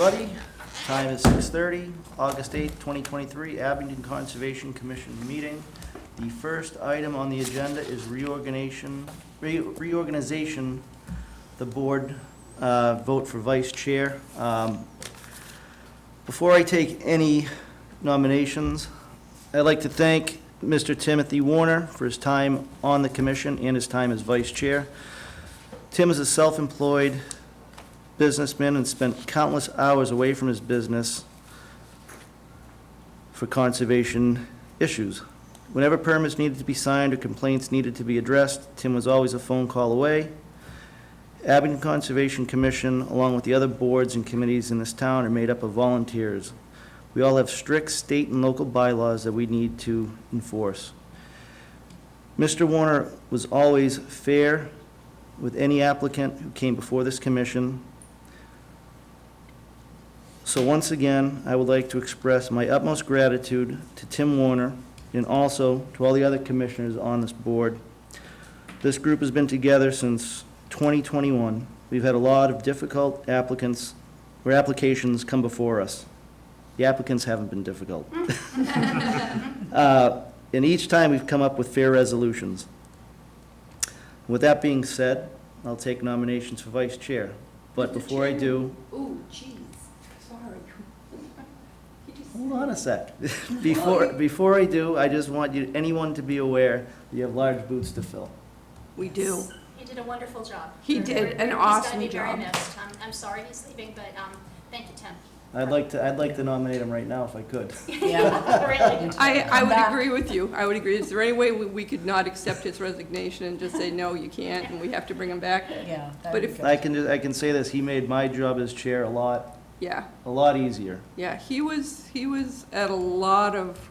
everybody. Time is 6:30, August 8th, 2023, Abington Conservation Commission meeting. The first item on the agenda is reorganization, the board vote for vice chair. Before I take any nominations, I'd like to thank Mr. Timothy Warner for his time on the commission and his time as vice chair. Tim is a self-employed businessman and spent countless hours away from his business for conservation issues. Whenever permits needed to be signed or complaints needed to be addressed, Tim was always a phone call away. Abington Conservation Commission, along with the other boards and committees in this town, are made up of volunteers. We all have strict state and local bylaws that we need to enforce. Mr. Warner was always fair with any applicant who came before this commission. So once again, I would like to express my utmost gratitude to Tim Warner and also to all the other commissioners on this board. This group has been together since 2021. We've had a lot of difficult applicants or applications come before us. The applicants haven't been difficult. And each time we've come up with fair resolutions. With that being said, I'll take nominations for vice chair. But before I do, Ooh, jeez, sorry. hold on a sec. Before I do, I just want anyone to be aware that you have large boots to fill. We do. He did a wonderful job. He did an He's awesome gonna be very job. missed. I'm sorry he's leaving, but thank you, Tim. I'd like to nominate him right now if I could. Really. I would agree with you. I would agree. Is there any way we could not accept his resignation and just say, no, you can't, and we have to bring him back? Yeah. But if- I can say this, he made my job as chair a lot easier. Yeah, he was at a lot of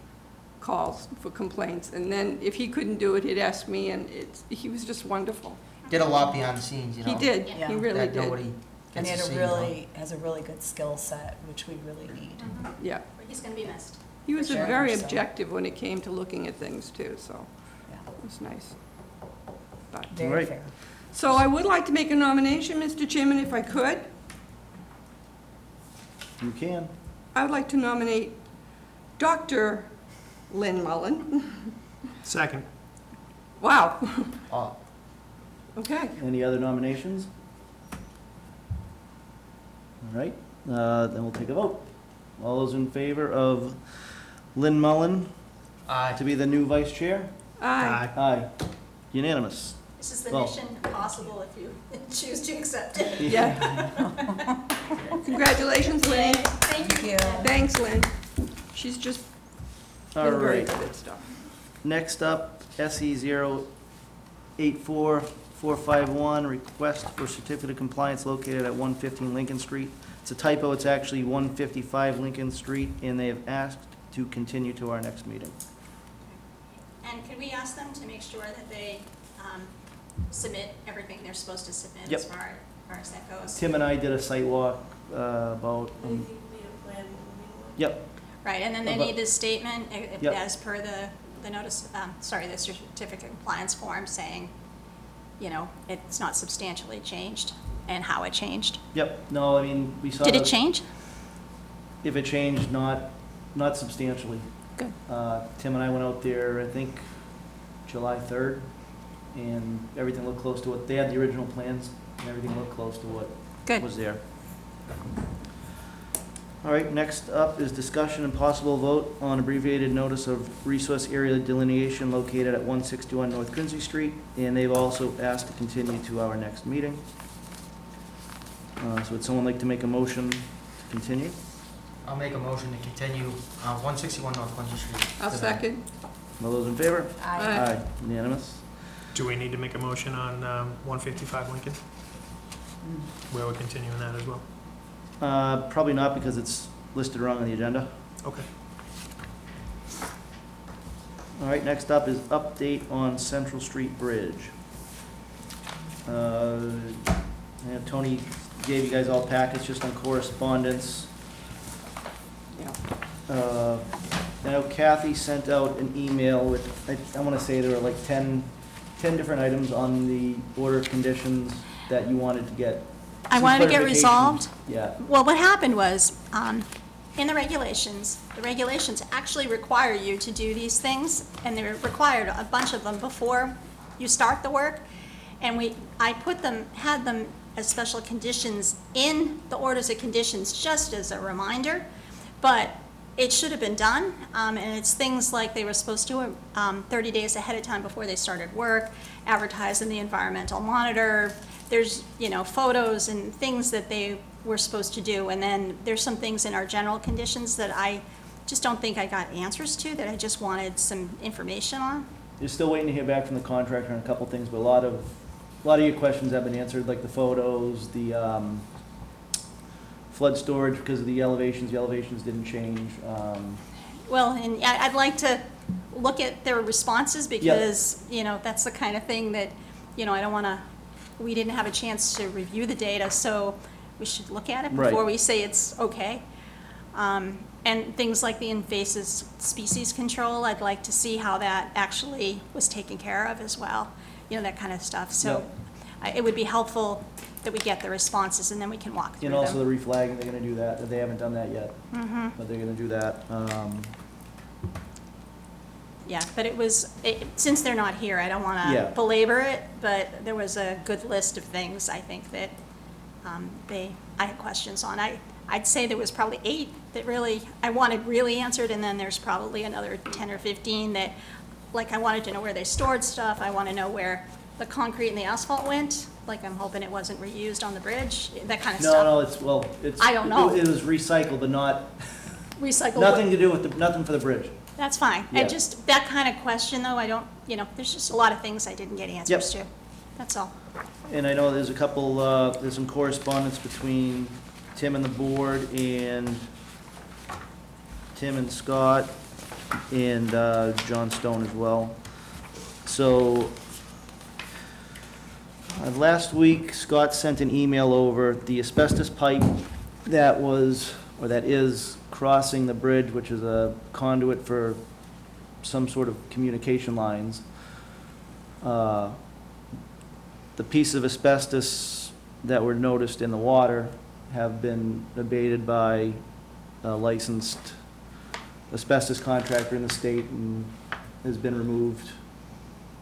calls for complaints, and then if he couldn't do it, he'd ask me, and he was just wonderful. Did a lot behind the scenes, you know. He did, Yeah. he really that did. nobody And he gets had to a see, has a really good skill set, which we really need. Yeah, He's gonna be missed. he was For sure, very so. objective when it came to looking at things too, so Yeah. it was nice. But- Very Right. fair. So I would like to make a nomination, Mr. Chairman, if I could. You can. I would like to nominate Dr. Lynn Mullen. Second. Wow, Oh, okay. Any other nominations? All right, then we'll take a vote. All those in favor of Lynn Mullen aye. to be the new vice chair? Aye. Aye. Unanimous. This is the Well- mission possible if you choose to accept it. Yeah. Congratulations, Lynn. Thank you. Thanks, Lynn. She's just All been very right. good at stuff. Next up, SE 084451, request for certificate of compliance located at 115 Lincoln Street. It's a typo, it's actually 155 Lincoln Street, and they have asked to continue to our next meeting. And could we ask them to make sure that they submit everything they're supposed to submit Yep. as far as that goes? Tim and I did a site walk about, yep, Right, and then they About- need this statement Yep. as per the notice, the certificate of compliance form saying, you know, it's not substantially changed and how it changed. yep, no, I mean, we saw. Did it the- change? If it changed, not substantially. Good. Tim and I went out there, I think, July 3rd, and everything looked close to what, they had the original plans, and everything looked close to what Good. was there. All right, next up is discussion and possible vote on abbreviated notice of resource area delineation located at 161 North Quincy Street, and they've also asked to continue to our next meeting. So would someone like to make a motion to continue? I'll make a motion to continue 161 North Quincy Street. I'll to the- second. All those in favor? Aye. Unanimous? Do we need to make a motion on 155 Lincoln? Where we're continuing that as well? Probably not, because it's listed wrong on the agenda. Okay. All right, next up is update on Central Street Bridge. Yeah, Tony gave you guys all packets just on correspondence. Yeah. I know Kathy sent out an email with, I want to say there were like 10 different items on the order of conditions that you wanted to get I wanted to get clarification. resolved. Yeah. Well, what happened was, in the regulations actually require you to do these things, and they're required, a bunch of them, before you start the work. And I had them as special conditions in the orders of conditions, just as a reminder, but it should have been done, and it's things like they were supposed to, 30 days ahead of time before they started work, advertise in the environmental monitor. There's, photos and things that they were supposed to do, and then there's some things in our general conditions that I just don't think I got answers to, that I just wanted some information on. You're still waiting to hear back from the contractor on a couple things, but a lot of your questions have been answered, like the photos, the flood storage because of the elevations didn't change. Well, and I'd like to look at their responses, because, that's the kind of thing that, I don't want to, we didn't have a chance to review the data, so we should look at it Right. before we say it's okay. And things like the invasive species control, I'd like to see how that actually was taken care of as well, that kind of stuff. So it would be helpful that we get the responses, and then we can walk through And them. also the reflagging, they're gonna do that. They haven't done that yet, Mm-hmm. but they're gonna do that. Yeah, but since they're not here, I don't want Yeah. to belabor it, but there was a good list of things, I think, that I had questions on. I'd say there was probably 8 that I wanted really answered, and then there's probably another 10 or 15 that, like, I wanted to know where they stored stuff. I want to know where the concrete and the asphalt went, like, I'm hoping it wasn't reused on the bridge, that kind of stuff. No, it's. I don't know. It was recycled, but not, Recycle. nothing to do with nothing for the bridge. That's fine. Yeah. And just that kind of question, though, I don't, there's just a lot of things I didn't get answers to. That's all. And I know there's a couple, there's some correspondence between Tim and the board, and Tim and Scott, and John Stone as well. So, last week, Scott sent an email over the asbestos pipe that is crossing the bridge, which is a conduit for some sort of communication lines. The piece of asbestos that were noticed in the water have been abated by a licensed asbestos contractor in the state, and has been removed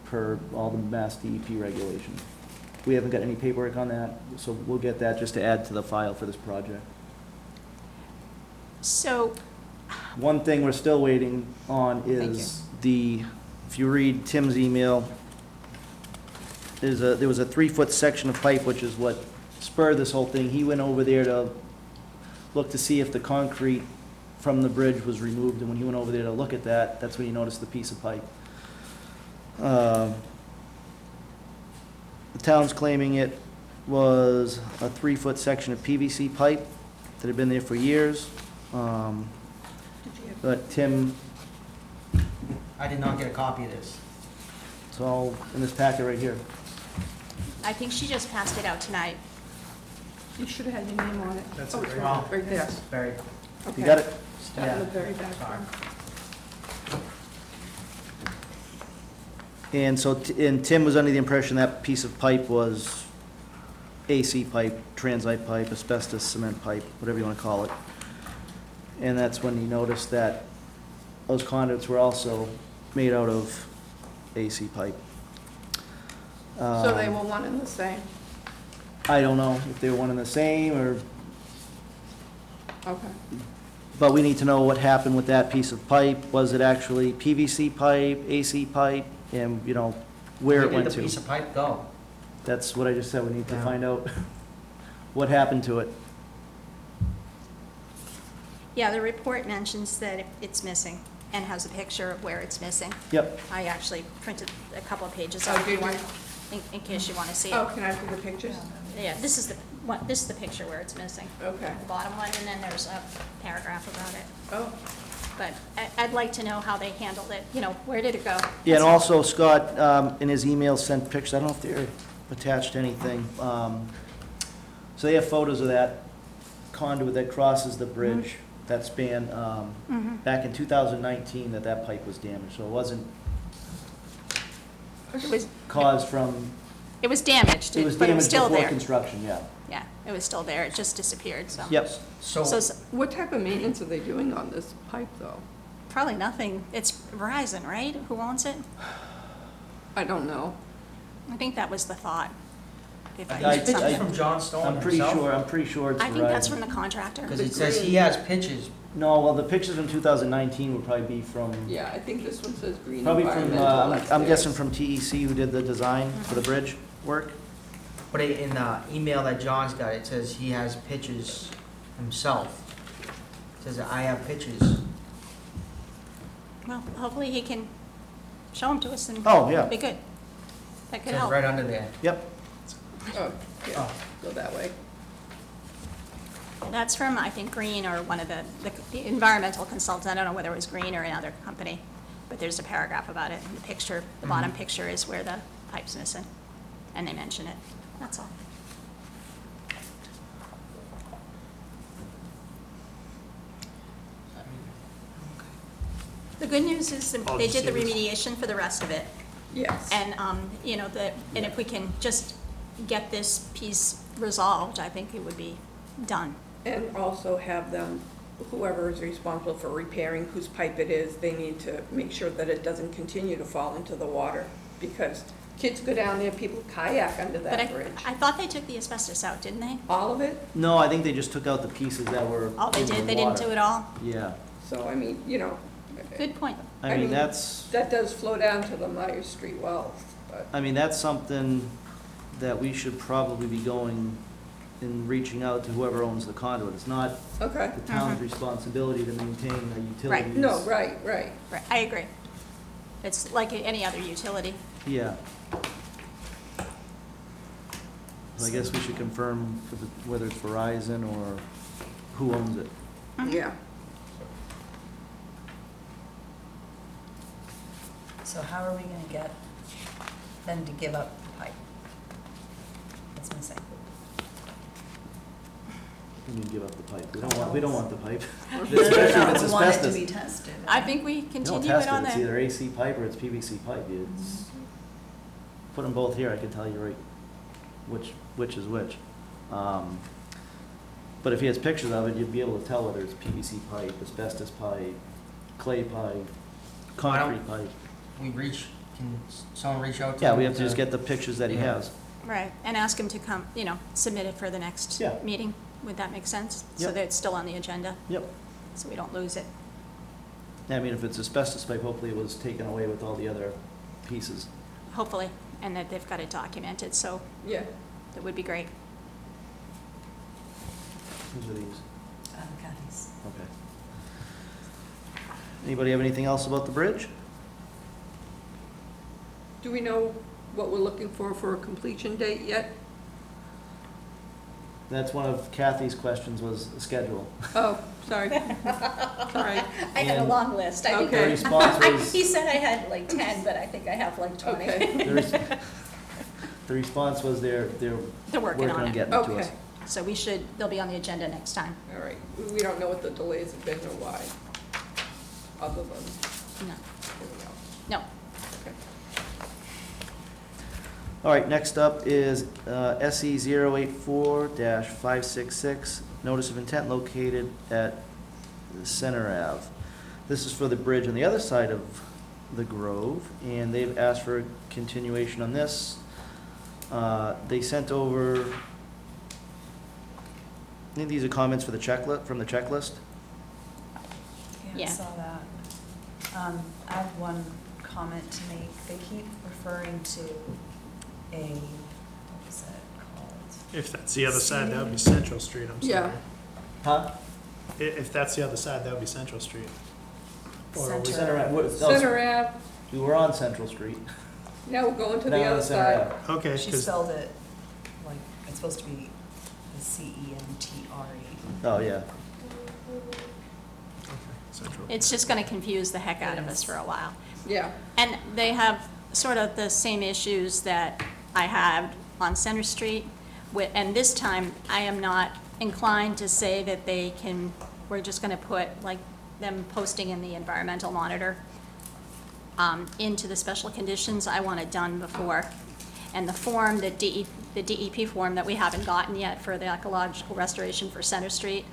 per all the Mass DEP regulations. We haven't got any paperwork on that, so we'll get that just to add to the file for this project. So, One thing we're still waiting on is if you read Tim's email, there was a 3-foot section of pipe, which is what spurred this whole thing. He went over there to look to see if the concrete from the bridge was removed, and when he went over there to look at that, that's when he noticed the piece of pipe. The town's claiming it was a 3-foot section of PVC pipe that had been there for years. But Tim, I did not get a copy of this. it's all in this packet right here. I think she just passed it out tonight. You should have had your name on it. That's Oh, it, it's right? right right there. Buried. Okay. You got it? Start in the very back Sorry. one. And so, and Tim was under the impression that piece of pipe was AC pipe, transite pipe, asbestos cement pipe, whatever you want to call it. And that's when he noticed that those conduits were also made out of AC pipe. So they were one and the same? I don't know if they were one and the same, or, Okay. but we need to know what happened with that piece of pipe. Was it actually PVC pipe, AC pipe, and, where it went Where did the to? piece of pipe go? That's what I just said, we need to Yeah. find out what happened to it. Yeah, the report mentions that it's missing and has a picture of where it's missing. Yep, I actually printed a couple of pages Oh, out if you did you? want, in case you want to see Oh, it. can I see the pictures? Yeah, this is the picture where it's missing. Okay. The bottom one, and then there's a paragraph about it. Oh, But I'd like to know how they handled it, where did it go? yeah, and That's all. also Scott, in his email, sent pictures, I don't know if they're attached to anything. So they have photos of that conduit that crosses the bridge, that span, back in 2019 that pipe was damaged, so it wasn't It was, caused from, it was damaged, it was but it was damaged still before there. construction, yeah. Yeah, it was still there, it just disappeared, so. Yep. So So, it's What type of maintenance are they doing on this pipe, though? probably nothing, it's Verizon, right? Who owns it? I don't know. I think that was the thought. If I are heard these pictures something. from John Stone I'm pretty himself? sure, it's I think that's Verizon. from the contractor. Because it says he has pictures. No, well, the pictures from 2019 would probably be from, Yeah, I think this one says green probably from, environmental. That's I'm theirs. guessing from TEC who did the design for the bridge work. But in the email that John's got, it says he has pictures himself. It says, I have pictures. Well, hopefully he can show them to us and Oh, yeah. it'll be good. That It could says help. right under there. Yep. Oh, yeah, Oh. go that way. That's from, I think, Green or one of the environmental consultants. I don't know whether it was Green or another company, but there's a paragraph about it. And the picture, the bottom picture is where the pipe's missing, and they mention it. That's all. The good news is that I'll they just did the see this. remediation for the rest of it. Yes. And, you know, and if we can just get this piece resolved, I think it would be done. And also have them, whoever is responsible for repairing whose pipe it is, they need to make sure that it doesn't continue to fall into the water. Because kids go down there, people kayak under But that bridge. I thought they took the asbestos out, didn't they? All of it? No, I think they just took out the pieces that were Oh, they in the did? They didn't water. do it all? Yeah. So, I mean, you know, Good point. I mean, that's, that does flow down to the Myers Street wells, but, I mean, that's something that we should probably be going and reaching out to whoever owns the conduit. It's not okay. the town's responsibility to maintain our utilities. Right. No, right, right. Right, I agree. It's like any other utility. Yeah. So I guess we should confirm for the, whether it's Verizon or who owns it. Yeah. So how are we gonna get them to give up the pipe? That's missing. We need to give up the pipe. We don't want the pipe. No, Especially if it's we want it to asbestos. be tested. I think we You don't continue test it on it. It's the, either AC pipe or it's PVC pipe. It's, put them both here, I can tell you right which is which. But if he has pictures of it, you'd be able to tell whether it's PVC pipe, asbestos pipe, clay pipe, concrete pipe. Can someone reach out to Yeah, him we have to just get the pictures that he Yeah. has. right, and ask him to come, you know, submit it for the next Yeah. meeting. Would that make sense? So Yep. that it's still on the agenda, Yep. so we don't lose it. I mean, if it's asbestos pipe, hopefully it was taken away with all the other pieces. Hopefully, and that they've got it documented, so Yeah. that would be great. Whose are these? Kathy's. Okay. Anybody have anything else about the bridge? Do we know what we're looking for a completion date yet? That's one of Kathy's questions, was the schedule. Oh, sorry. Sorry. I had a And long list. I think Okay. The response was, He said I had like 10, but I think I have like 20. Okay. the response was they're They're working working on on it. getting it to us. Okay. So they'll be on the agenda next time. All right. We don't know what the delays have been or why, other than, No, here we go. no. Okay. All right, next up is SE 084-566, notice of intent located at Center Ave. This is for the bridge on the other side of the Grove, and they've asked for a continuation on this. They sent over, I think these are comments for the checklist, from the checklist. Yeah. I saw that. I have one comment to make. They keep referring to what is it called? If that's the other side, that would be Central Street, I'm sorry. Yeah. Huh? If that's the other side, that would be Central Street. Or are we- Center Ave, no, Center Ave, we were on Central Street. now we're going to Now the we're on other Center side. Ave. Okay, She 'cause- spelled it like, it's supposed to be the CENTRE. Oh, yeah. okay, Central. It's just going to confuse the heck out of us for a while. Yeah. And they have sort of the same issues that I had on Center Street. And this time, I am not inclined to say that we're just going to put, like, them posting in the environmental monitor into the special conditions. I want it done before. And the form that the DEP form that we haven't gotten yet for the ecological restoration for Center Street.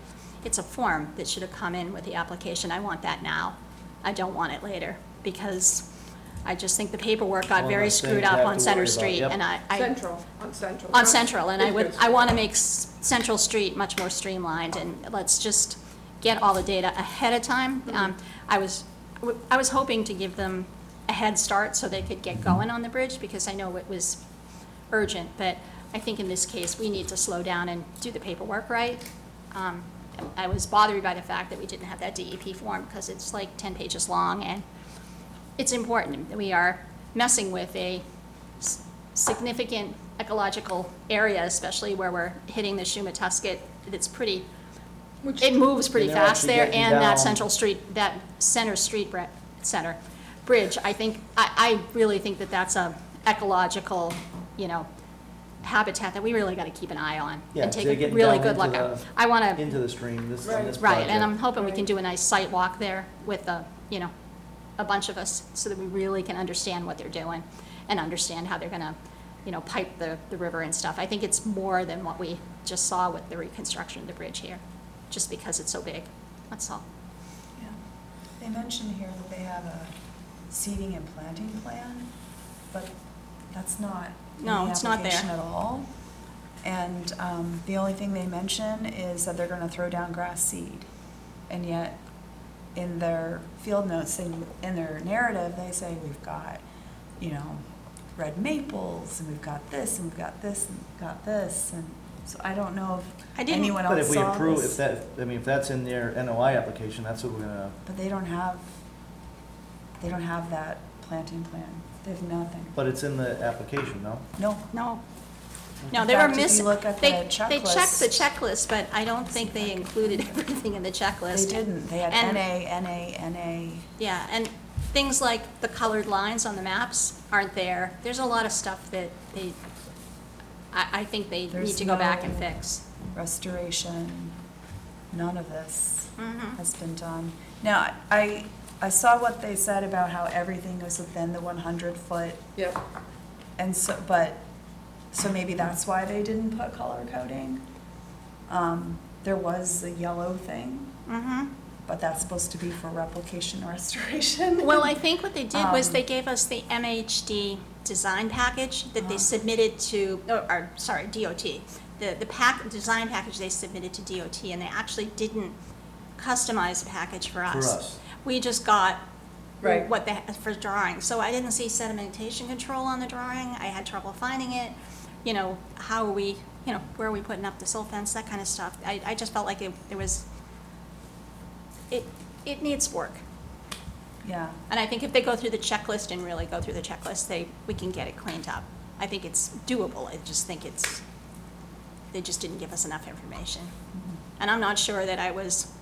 It's a form that should have come in with the application. I want that now. I don't want it later, because I just think the paperwork got One very less thing screwed to up have on to Center worry about, Street, yep. and I. On Central. On Central, and Bridge I want to make Central Street much more streamlined, and let's just get all the data ahead of time. I was hoping to give them a head start so they could get going on the bridge, because I know it was urgent, but I think in this case, we need to slow down and do the paperwork right. I was bothered by the fact that we didn't have that DEP form, because it's like 10 pages long, and it's important. We are messing with a significant ecological area, especially where we're hitting the Shumatusket. It's pretty, it moves pretty And they're fast actually there, getting and that down- Central Street, that Center Street Center Bridge, I think, I really think that that's a ecological, habitat that we really gotta keep an eye on. Yeah, And 'cause take they're a getting really down good look into at. I wanna, Into the stream, this, on this right, project. and I'm hoping we can Right. do a nice site walk there with a bunch of us, so that we really can understand what they're doing and understand how they're gonna, pipe the river and stuff. I think it's more than what we just saw with the reconstruction of the bridge here, just because it's so big, that's all. Yeah. They mentioned here that they have a seeding and planting plan, but that's not in the No, it's not there. application at all. And the only thing they mention is that they're gonna throw down grass seed. And yet, in their field notes, in their narrative, they say we've got, red maples, and we've got this, and we've got this, and we've got this, and so I don't know I if didn't- anyone But else if we saw approve, this. if that's in their NOI application, that's what we're gonna, But they don't have that planting plan. They have nothing. but it's in the application, no? No. No, In no, they were fact, if you missing, look at they the checked the checklist- checklist, but I don't think they included everything in the checklist. They didn't. They had And- NA, NA, NA. Yeah, and things like the colored lines on the maps aren't there. There's a lot of stuff that I think they need There's to go back and no- fix. Restoration, none of this Mhm. has been done. Now, I saw what they said about how everything was within the 100-foot, Yep. and so, so maybe that's why they didn't put color coding. There was the yellow thing, Mhm. but that's supposed to be for replication restoration. Well, I think what they did was Um, they gave us the MHD design package that they Uh-huh. submitted to, DOT. The design package they submitted to DOT, and they actually didn't customize the package for us. For us. We just got Right. what they, for drawing. So I didn't see sedimentation control on the drawing. I had trouble finding it. How are we, where are we putting up the silt fence, that kind of stuff. I just felt like it needs work. Yeah. And I think if they go through the checklist and really go through the checklist, we can get it cleaned up. I think it's doable. I just think they just didn't give us enough information. And I'm not sure that I wasn't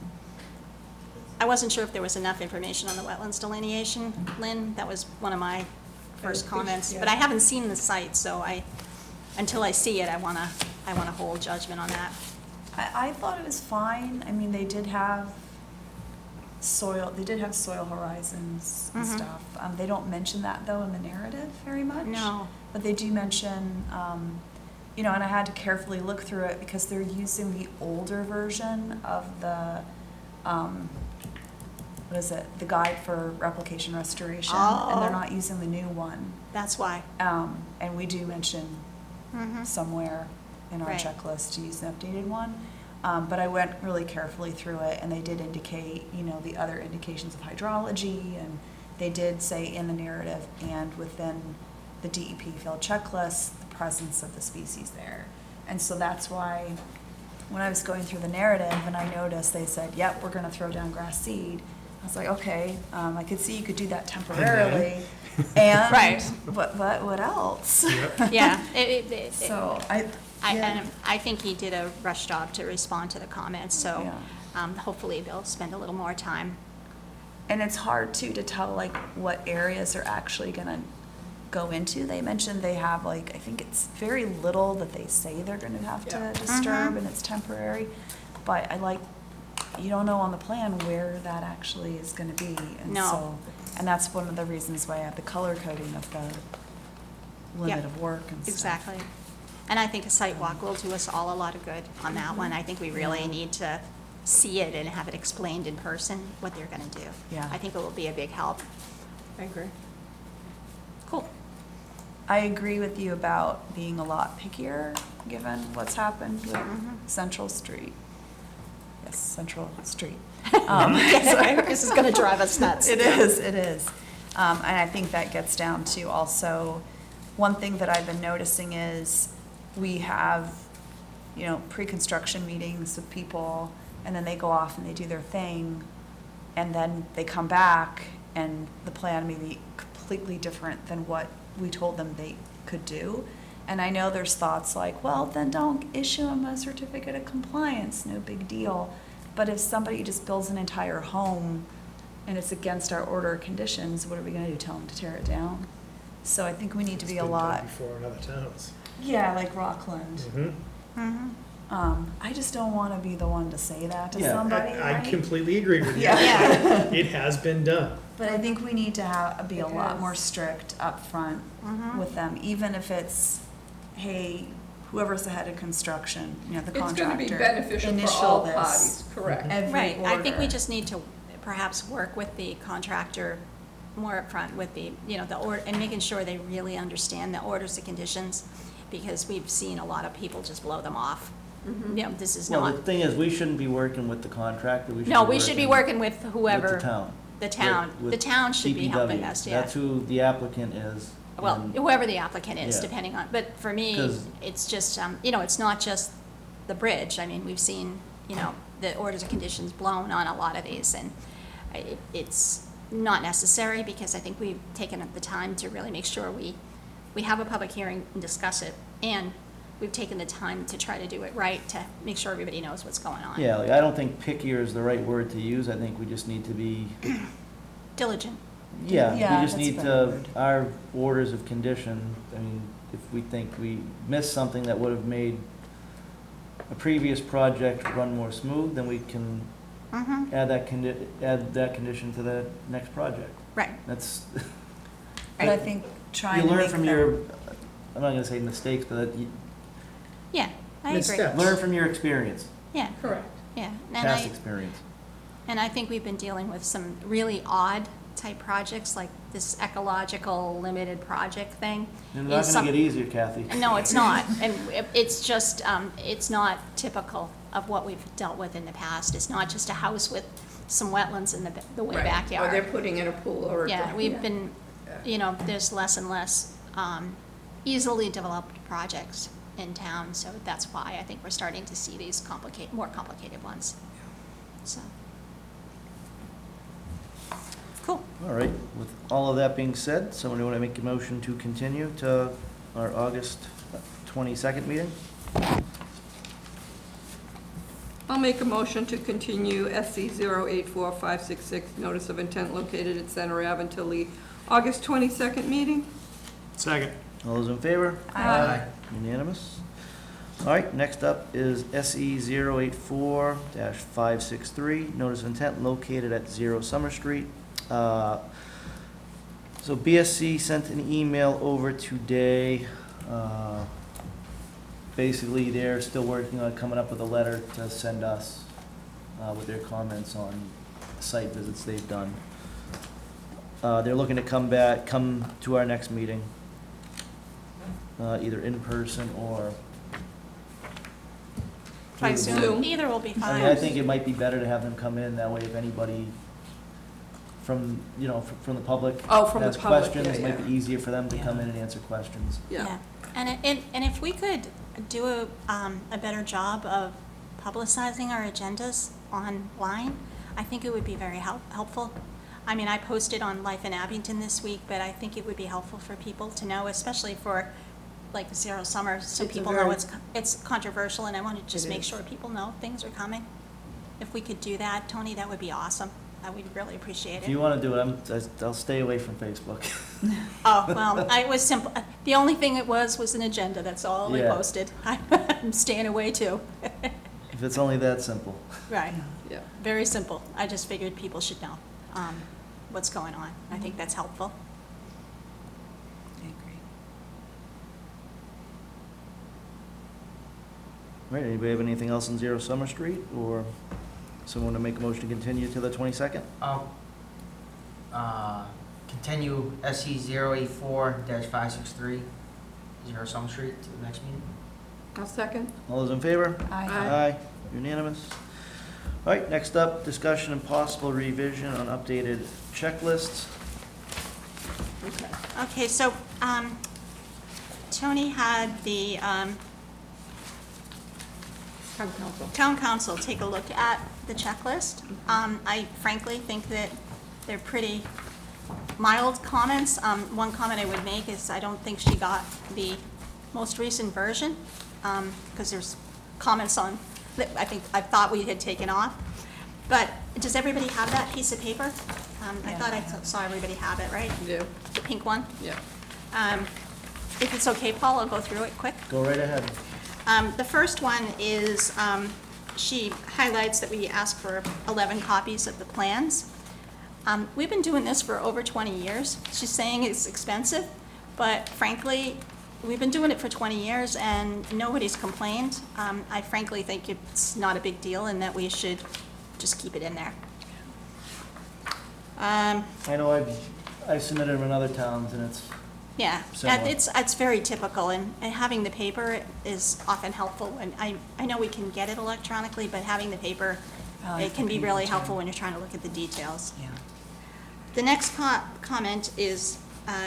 sure if there was enough information on the wetlands delineation, Lynn. That was one of my first comments. But I haven't seen the site, so until I see it, I wanna hold judgment on that. I thought it was fine. I mean, they did have soil horizons and Mhm. stuff. They don't mention that though in the narrative very much. No. But they do mention, and I had to carefully look through it because they're using the older version of the, what is it? The Guide for Replication Restoration. And they're Oh. not using the new one. That's why. And we do mention Mhm. somewhere in our Right. checklist to use an updated one. But I went really carefully through it, and they did indicate, the other indications of hydrology, and they did say in the narrative and within the DEP field checklist, the presence of the species there. And so that's why, when I was going through the narrative and I noticed they said, yep, we're gonna throw down grass seed, I was like, okay, I could see you could do that temporarily. And, Right. what else? Yeah. So yeah. I think he did a rush job to respond to the comments, so hopefully they'll spend a little more time. And it's hard too to tell like what areas are actually gonna go into. They mentioned they have I think it's very little that they say they're gonna have to disturb, Mhm. and it's temporary. But you don't know on the plan where that actually is gonna be. And No. so, and that's one of the reasons why I have the color coding of the limit Yep. of work and stuff. Exactly. And I think a site walk will do us all a lot of good on that one. I think we really need to see it and have it explained in person, what they're gonna do. Yeah. I think it will be a big help. I agree. Cool. I agree with you about being a lot pickier, given what's happened with Central Street. Yes, Central Street. This is gonna drive us nuts. It is, it is. And I think that gets down to also, one thing that I've been noticing is we have, you know, pre-construction meetings with people, and then they go off and they do their thing, and then they come back, and the plan may be completely different than what we told them they could do. And I know there's thoughts like, well, then don't issue them a certificate of compliance, no big deal. But if somebody just builds an entire home and it's against our order of conditions, what are we gonna do, tell them to tear it down? So I think we need to be a lot, Before in other towns. yeah, like Rockland. Mm-hmm. I just don't wanna be the one to say that to Yeah. somebody, I right? completely agree with you. Yeah. It has been done. But I think we need to be a It lot is. more strict upfront Mhm. with them, even if it's, hey, whoever's the head of construction, you know, the It's contractor. gonna be beneficial for initial all this, parties, correct. Every Right, I think we order. just need to perhaps work with the contractor more upfront with the, you know, the order, and making sure they really understand the orders and conditions, because we've seen a lot of people just blow them off. Mhm. You know, this is Well, not, the thing is, we shouldn't be working with the contractor, we should be no, we should be working with with whoever, the town. the town, with the town should be helping DPW. us, yeah. That's who the applicant is. Well, and- whoever the applicant is, Yeah. depending on, but for me, 'Cause- it's just, you know, it's not just the bridge. I mean, we've seen, you know, the orders and conditions blown on a lot of these, and it's not necessary, because I think we've taken up the time to really make sure we have a public hearing and discuss it, and we've taken the time to try to do it right, to make sure everybody knows what's going on. Yeah, like, I don't think pickier is the right word to use, I think we just need to be, Diligent. yeah, Yeah, we just that's a need better to, word. our orders of condition, I mean, if we think we missed something that would have made a previous project run more smooth, then we can Mm-hmm, add that condition to the next project. right. That's, But I think trying you to learn make from them. your, I'm not gonna say mistakes, but that you Yeah, I agree. Missteps. learn from your experience, Yeah, Correct. yeah. And past experience. And I think we've been dealing with some really odd type projects, like this ecological limited project thing. It's is not some- gonna get easier, Kathy. No, it's not, and it's just, it's not typical of what we've dealt with in the past. It's not just a house with some wetlands in the way Right. Or they're backyard. putting in a pool or. Yeah, we've been, you know, there's less and less easily developed projects in town, so that's why I think we're starting to see these more complicated ones. So. Cool. All right, with all of that being said, someone want to make a motion to continue to our August 22nd meeting? I'll make a motion to continue SC 084566, notice of intent located at Center Ave until the August 22nd meeting. Second. All those in favor? Aye. Unanimous? All right, next up is SE 084-563, notice of intent located at 0 Summer Street. So BSC sent an email over today. Basically, they're still working on coming up with a letter to send us with their comments on site visits they've done. They're looking to come to our next meeting, either in person or By through Zoom, Zoom. either will be I mean, fine. I think it might be better to have them come in, that way if anybody from, you know, from the public Oh, from the has public, questions, yeah, it might be yeah. easier for them to come in and answer questions. Yeah. And if we could do a better job of publicizing our agendas online, I think it would be very helpful. I mean, I posted on Life in Abington this week, but I think it would be helpful for people to know, especially for like 0 Summer, so It's a people know very- it's controversial, and I want to just It make is. sure people know things are coming. If we could do that, Tony, that would be awesome. I would really appreciate If you it. want to do it, I'll stay away from Facebook. Oh, well, I was simple, the only thing it was an agenda, that's all we Yeah. posted. I'm staying away too. If it's only that simple. Right, Yeah. very simple. I just figured people should know what's going on. I think that's helpful. I agree. Right, anybody have anything else on 0 Summer Street, or someone to make a motion to continue to the 22nd? Continue SC 084-563, 0 Summer Street to the next meeting. I'll second. All those in favor? Aye. Aye. Unanimous. All right, next up, discussion and possible revision on updated checklists. Okay. Okay, so, Tony had the, Town council. town council take a look at the checklist. I frankly think that they're pretty mild comments. One comment I would make is I don't think she got the most recent version, because there's comments on, that I thought we had taken off. But does everybody have that piece of paper? I Yeah, thought I I have. saw everybody have it, right? Yeah, The pink one? yeah. If it's okay, Paul, I'll go through it quick. Go right ahead. The first one is, she highlights that we asked for 11 copies of the plans. We've been doing this for over 20 years. She's saying it's expensive, but frankly, we've been doing it for 20 years and nobody's complained. I frankly think it's not a big deal and that we should just keep it in there. I know I've submitted them in other towns, and it's, Yeah, Similar. it's very typical, and having the paper is often helpful. And I know we can get it electronically, but having the paper, I like it can the be paper, really too. helpful when you're trying to look at the details. Yeah. The next comment is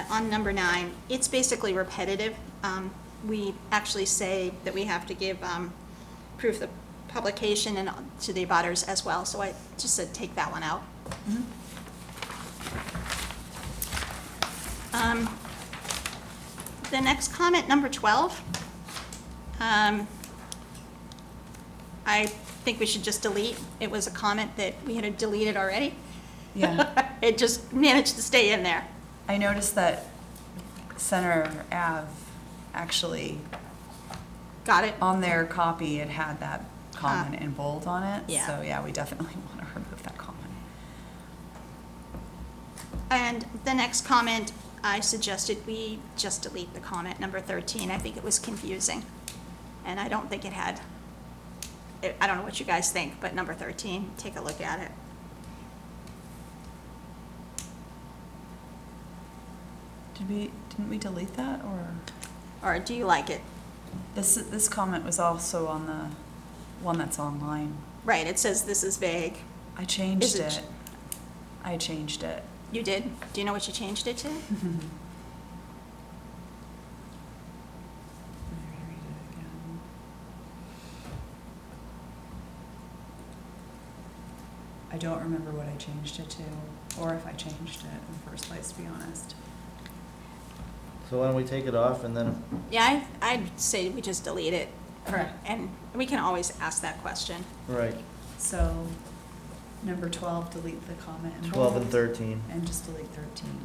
on number 9. It's basically repetitive. We actually say that we have to give proof of publication and to the abutters as well, so I just said take that one out. The next comment, number 12, I think we should just delete. It was a comment that we had deleted already. Yeah. It just managed to stay in there. I noticed that Center Ave, actually, Got it? on their copy, it had that comment in bold on it. Yeah. So, yeah, we definitely want to remove that comment. And the next comment, I suggested we just delete the comment, number 13. I think it was confusing. And I don't think it had, I don't know what you guys think, but number 13, take a look at it. Didn't we delete that, or? Or do you like it? This comment was also on the one that's online. Right, it says this is vague. I changed Is it- it. I changed it. You did? Do you know what you changed it to? Let me read it again. I don't remember what I changed it to, or if I changed it in the first place, to be honest. so why don't we take it off, and then, Yeah, I'd say we just delete it. Correct. And we can always ask that question. right, So, number 12, delete the comment in 12 and bold, 13. and just delete 13.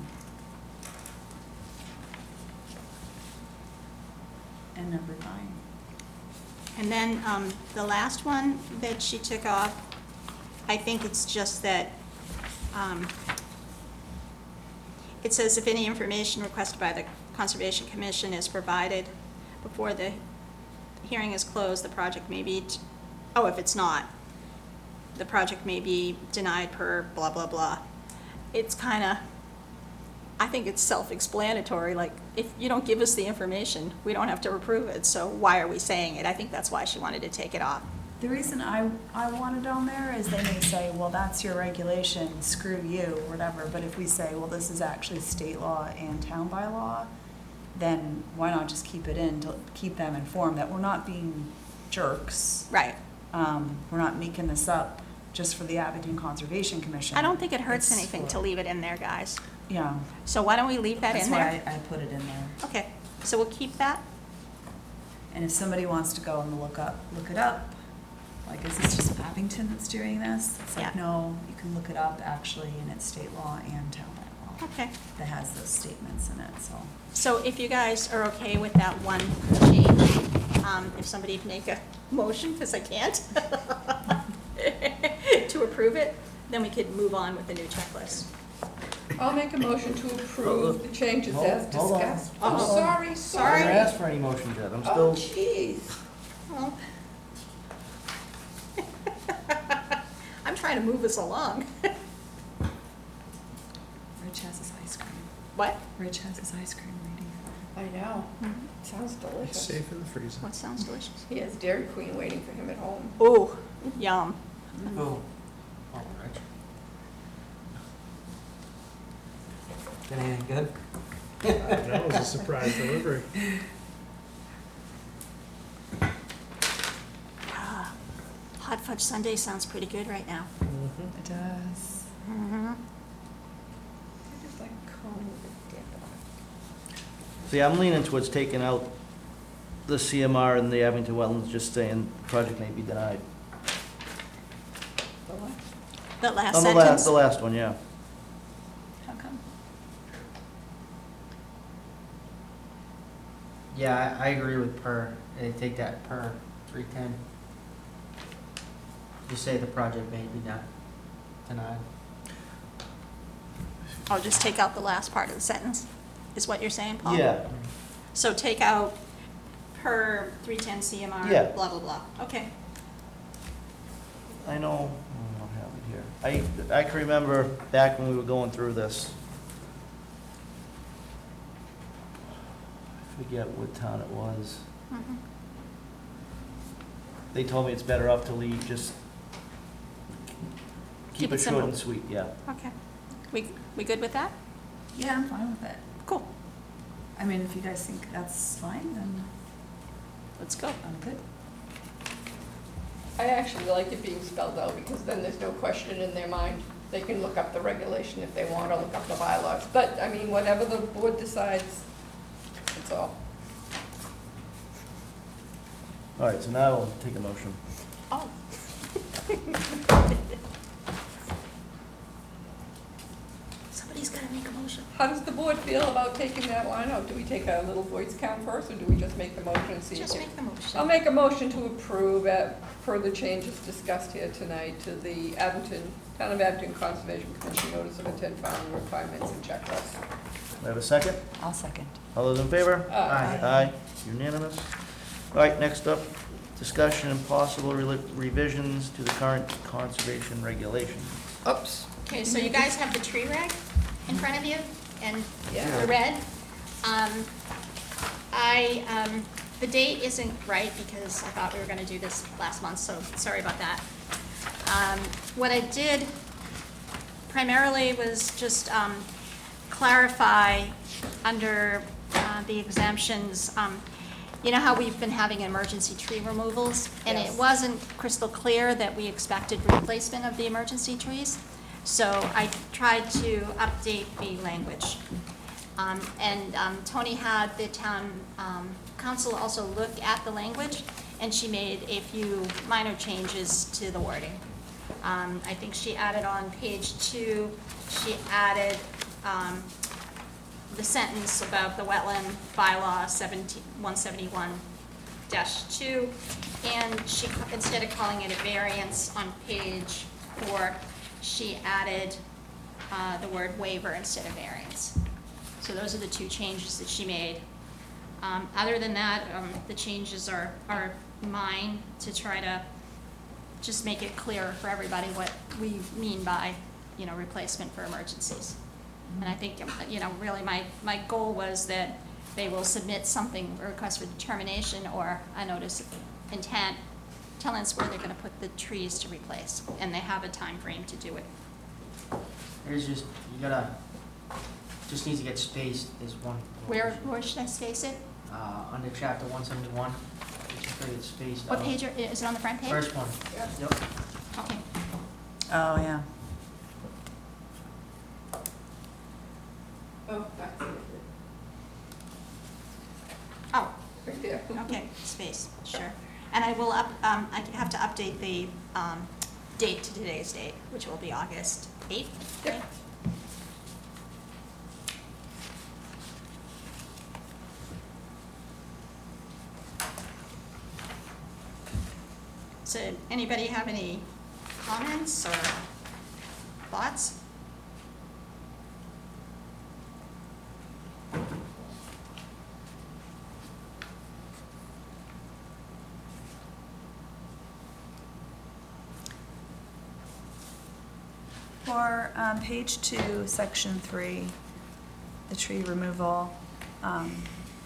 And number 9. And then the last one that she took off, I think it's just that, it says if any information requested by the Conservation Commission is provided before the hearing is closed, the project may be, if it's not, the project may be denied per blah, blah, blah. It's kind of, I think it's self-explanatory, like, if you don't give us the information, we don't have to approve it, so why are we saying it? I think that's why she wanted to take it off. The reason I want it on there is they may say, well, that's your regulation, screw you, or whatever. But if we say, well, this is actually state law and town bylaw, then why not just keep it in to keep them informed that we're not being jerks. Right. We're not making this up just for the Abington Conservation Commission. I don't think it hurts It's anything for- to leave it in there, guys. Yeah, So why don't we leave that that's in there? why I put it in there. Okay, so we'll keep that. And if somebody wants to go and look it up, like, is this just Abington that's doing this? It's like, Yeah. no, you can look it up actually, and it's state law and town law Okay. that has those statements in it, so. So if you guys are okay with that one change, if somebody make a motion, because I can't, to approve it, then we could move on with the new checklist. I'll make a motion to approve the changes as Hold on. discussed. Hold Oh, on. sorry, I sorry. haven't asked for any motions yet, I'm Oh, still, jeez. Well, trying to move us along. Rich has his ice cream. What? Rich has his ice cream waiting. I know. Sounds It's delicious. safe in the freezer. What sounds delicious? He has Dairy Queen waiting for him at home. Ooh, yum. Oh, oh, Rich. That ain't good. That was a surprise delivery. Ah, Hot fudge sundae sounds pretty good right now. It does. Mm-hmm. I just like cone with dip on it. See, I'm leaning towards taking out the CMR and the Abington Wetlands, just saying the project may be denied. The what? The last On sentence. the last one, yeah. How come? Yeah, I agree with per, take that per 310. Just say the project may be not denied. I'll just take out the last part of the sentence, is what you're saying, Paul? Yeah, So take out per 310 CMR, Yeah. blah, blah, blah. Okay. I know, I don't have it here. I can remember back when we were going through this. I forget what town it was. Mhm. They told me it's better off to leave, just keep Keep it it short simple. and sweet, yeah. Okay. We good with that? Yeah, I'm fine with it. Cool. I mean, if you guys think that's fine, then Let's go. I'm good. I actually like it being spelled out because then there's no question in their mind. They can look up the regulation if they want or look up the bylaws. But, I mean, whatever the board decides, that's all. All right, so now we'll take a motion. Oh. Somebody's gotta make a motion. How does the board feel about taking that line out? Do we take a little voice count first, or do we just make the motion and see? Just if- make the motion. I'll make a motion to approve per the changes discussed here tonight to the Town of Abington Conservation Commission Notice of Intent Filing Requirements and Checklist. Do I have a second? I'll second. All those in favor? Aye. Aye, unanimous. All right, next up, discussion and possible revisions to the current conservation regulations. Oops. Okay, so you guys have the tree reg in front of you and Yeah. the red. The date isn't right because I thought we were gonna do this last month, so sorry about that. What I did primarily was just clarify under the exemptions, you know how we've been having emergency tree removals? And it Yes. wasn't crystal clear that we expected replacement of the emergency trees. So I tried to update the language. Tony had the town council also look at the language, and she made a few minor changes to the wording. I think she added on page 2, she added the sentence about the wetland bylaw 171-2, and she, instead of calling it a variance on page 4, she added the word waiver instead of variance. So those are the two changes that she made. Other than that, the changes are mine to try to just make it clearer for everybody what we mean by, replacement for emergencies. And I think, really my goal was that they will submit something, a request for determination or a notice of intent, telling us where they're gonna put the trees to replace, and they have a time frame to do it. There's just, just needs to get spaced is one. Where should I space it? Under chapter 171, just gotta get spaced out. What page, is it on the front page? First one. Yeah. Yep. Okay. Oh, yeah. Oh, that's it. Oh, Right there. okay, space, sure. And I will I have to update the, date to today's date, which will be August 8th, Yep. right? So, anybody have any comments or thoughts? For page 2, section 3, the tree removal,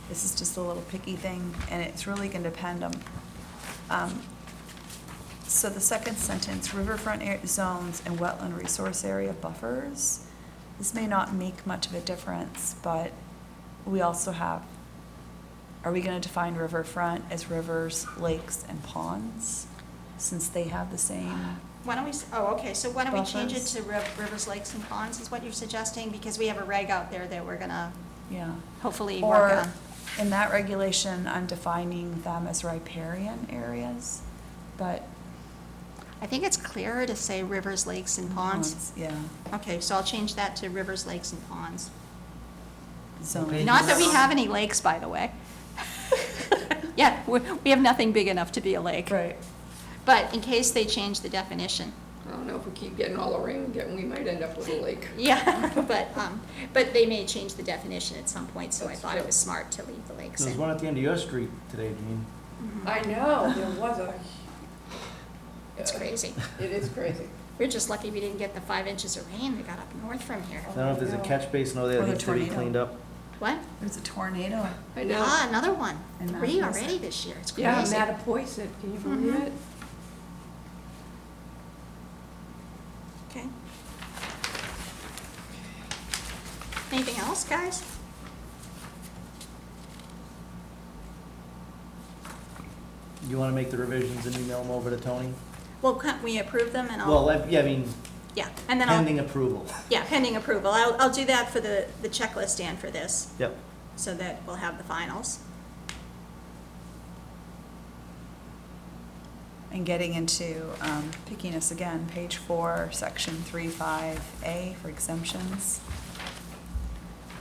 this is just a little picky thing, and it's really going to depend on, so the second sentence, riverfront zones and wetland resource area buffers. This may not make much of a difference, but we also have, are we going to define riverfront as rivers, lakes, and ponds, since they have the same? Why don't we, okay, so why don't we change it Buffers. to rivers, lakes, and ponds, is what you're suggesting? Because we have a reg out there that we're gonna Yeah. hopefully work Or, on. in that regulation, I'm defining them as riparian areas, but. I think it's clearer to say rivers, lakes, and ponds. Yeah. Okay, so I'll change that to rivers, lakes, and ponds. Zone. Okay. Not that we have any lakes, by the way. Yeah, we have nothing big enough to be a lake. Right. But in case they change the definition. I don't know, if we keep getting all the rain we might end up with a lake. Yeah, but they may change the definition at some point, so I That's thought true. it was smart to leave the lakes There's in. one at the end of your street today, Gene. I know, there was a. It's crazy. It is crazy. We're just lucky we didn't get the 5 inches of rain that got up north from here. I don't know if there's a catch basin over there Or that the needs to be tornado. cleaned up. What? There's a tornado. I know. Ah, another one. And 3 Mattapoisett. already this year. It's crazy. Yeah, Mattapoisett, can you believe Mhm. it? Okay. Anything else, guys? You want to make the revisions and email them over to Tony? Well, can't we approve them and Well, I'll, yeah, I mean, yeah, and then I'll, pending approval. yeah, pending approval. I'll do that for the checklist and for this, Yep. so that we'll have the finals. And getting into, picking us again, page 4, section 3.5A for exemptions.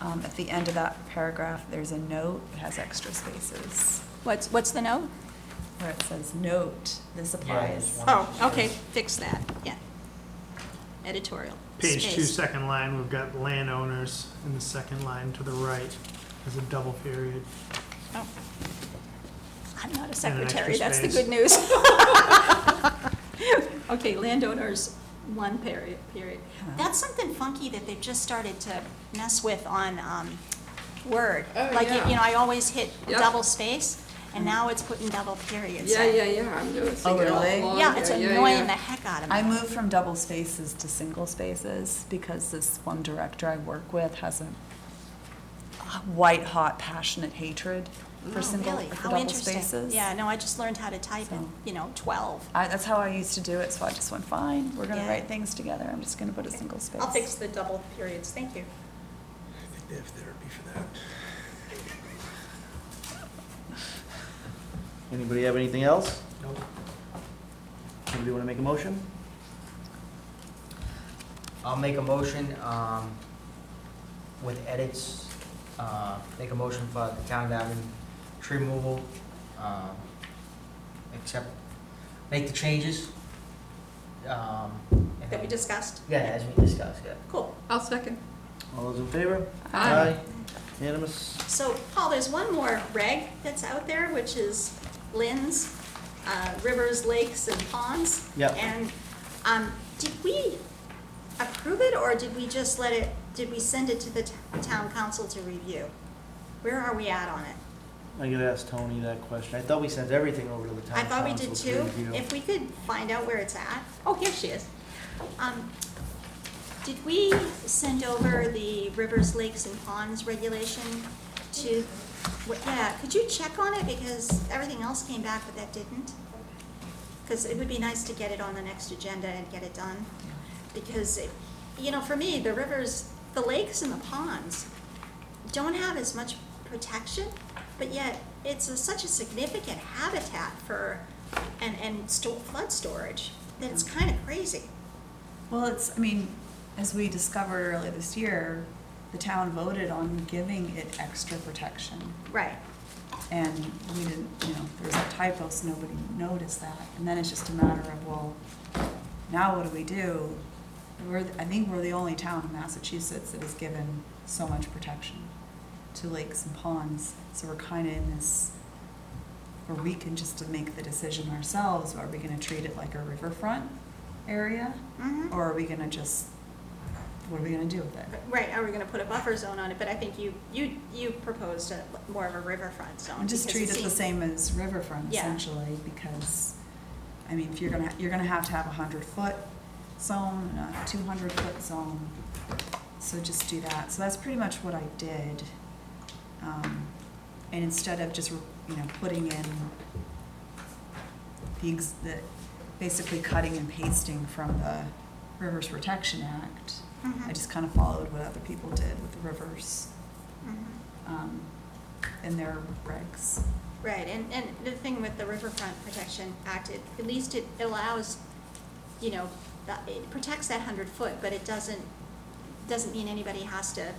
At the end of that paragraph, there's a note that has extra spaces, What's the note? where it says, note, this applies. there's one. Oh, okay, fix that, yeah. Editorial. Page 2, Space. second line, we've got landowners in the second line to the right. There's a double period. Oh. I'm not a And an secretary, extra that's the space. good news. Okay, landowners, 1 period. Huh. That's something funky that they've just started to mess with on Word. Oh, Like, yeah. you know, I always hit Yep. double space, and now it's putting double periods. Yeah, in. yeah, I'm noticing Oh, it all really? along Yeah, it's there. annoying the heck out of me. I moved from double spaces to single spaces because this one director I work with has a white hot passionate hatred for Oh, single, really? for How double interesting. spaces. Yeah, no, I just learned how to type in, So- 12. That's how I used to do it, so I just went, fine, we're gonna Yeah. write things together, I'm just gonna put a single space. I'll fix the double periods, thank you. I think they have therapy for that. Anybody have anything else? Nope. Anybody want to make a motion? I'll make a motion, with edits, make a motion for the town of Abington tree removal, except, make the changes. and That we then- discussed? Yeah, as we discussed, yeah. Cool. I'll second. All those in favor? Aye. Unanimous? So, Paul, there's one more reg that's out there, which is Lynn's, rivers, lakes, and ponds. Yep. And, did we approve it, or did we just did we send it to the town council to review? Where are we at on it? I gotta ask Tony that question. I thought we sent everything over to the town I thought we council did to too. review. If we could find out where it's at. Oh, here she is. Did we send over the rivers, lakes, and ponds regulation to, yeah, could you check on it, because everything else came back, but that didn't? Because it would be nice to get it on the next agenda and get it done. Because, for me, the rivers, the lakes and the ponds don't have as much protection, but yet it's such a significant habitat for, and flood storage, that it's kind of crazy. Well, as we discovered earlier this year, the town voted on giving it extra protection. Right. And we didn't, there was a typo, so nobody noticed that. And then it's just a matter of, well, now what do we do? I think we're the only town in Massachusetts that has given so much protection to lakes and ponds. So we're kind of in this, where we can just make the decision ourselves, are we gonna treat it like a riverfront area? Mm-hmm. Or are we gonna just what are we gonna do with it? Right, are we gonna put a buffer zone on it, but I think you proposed more of a riverfront zone. Just because treat it the seems- same as riverfront Yeah. essentially, because, I mean, if you're gonna have to have a 100-foot zone and a 200-foot zone, so just do that. So that's pretty much what I did. And instead of just, putting in basically cutting and pasting from the Rivers Protection Act, Mhm. I just kind of followed what other people did with the rivers, Mhm. and their regs. Right, and the thing with the Riverfront Protection Act, at least it allows, it protects that 100-foot, but it doesn't mean anybody has to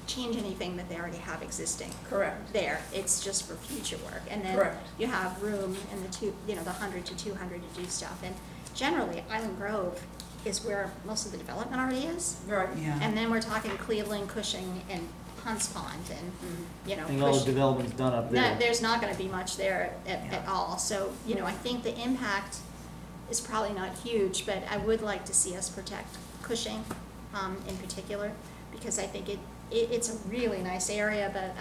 change anything that they already have existing Correct. there. It's just for future work. And then Correct. you have room in the 100 to 200 to do stuff. And generally, Island Grove is where most of the development already is. Right. Yeah. And then we're talking Cleveland, Cushing, and Hunts Pond, and, I think all the Cush- development's done up no, there. there's not gonna be much there at Yeah. all, so, I think the impact is probably not huge, but I would like to see us protect Cushing, in particular, because I think it's a really nice area, but,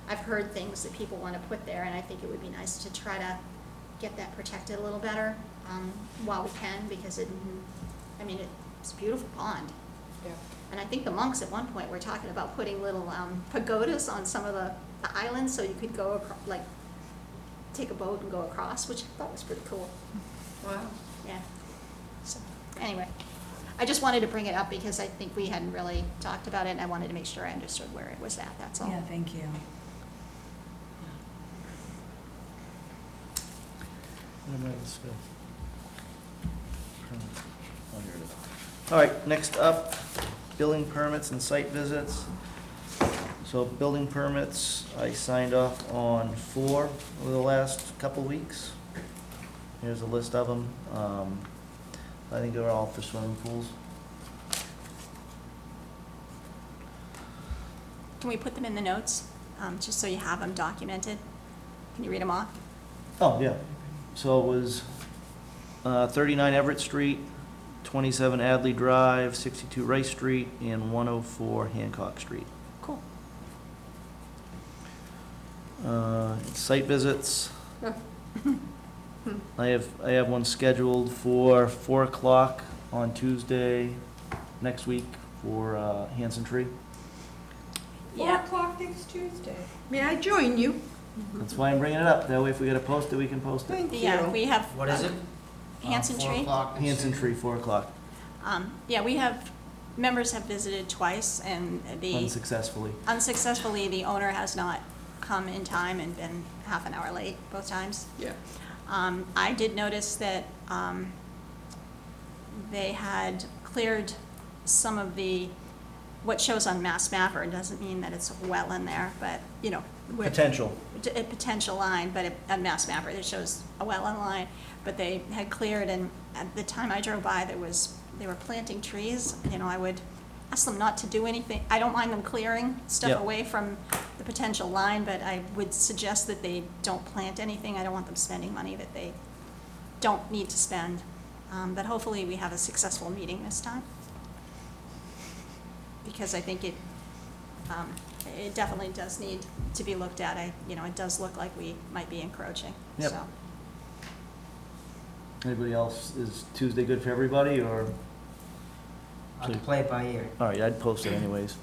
I've heard things that people wanna put there, and I think it would be nice to try to get that protected a little better, while we can, because it's a beautiful pond. Yeah. And I think the monks at one point were talking about putting little pagodas on some of the islands, so you could go, take a boat and go across, which I thought was pretty cool. Wow. Yeah. So, anyway, I just wanted to bring it up because I think we hadn't really talked about it, and I wanted to make sure I understood where it was at, that's all. Yeah, thank you. All right, next up, building permits and site visits. So building permits, I signed off on 4 over the last couple weeks. Here's a list of them. I think they're all for swimming pools. Can we put them in the notes, just so you have them documented? Can you read them off? Oh, yeah. So it was 39 Everett Street, 27 Adley Drive, 62 Rice Street, and 104 Hancock Street. Cool. Site visits. I have one scheduled for 4 o'clock on Tuesday next week for Hanson Tree. 4 o'clock next Tuesday. May I join you? That's why I'm bringing it up. That way if we gotta post it, we can post it. Thank you. Yeah, we have. What is it? Hanson 4 Tree? o'clock. Hanson Tree, 4 o'clock, Yeah, we have, members have visited twice, and unsuccessfully. unsuccessfully, the owner has not come in time and been half an hour late both times. Yeah. I did notice that they had cleared some of what shows on Mass Mapper. It doesn't mean that it's a well in there, but, with Potential. a potential line, but on Mass Mapper, it shows a wetland line, but they had cleared, and at the time I drove by, they were planting trees. I would ask them not to do anything. I don't mind them clearing stuff Yep. away from the potential line, but I would suggest that they don't plant anything. I don't want them spending money that they don't need to spend. But hopefully we have a successful meeting this time. Because I think it definitely does need to be looked at. It does look like we might be encroaching, Yep. so. Anybody else? Is Tuesday good for everybody, or? I can play it by ear. All right, I'd post it anyways.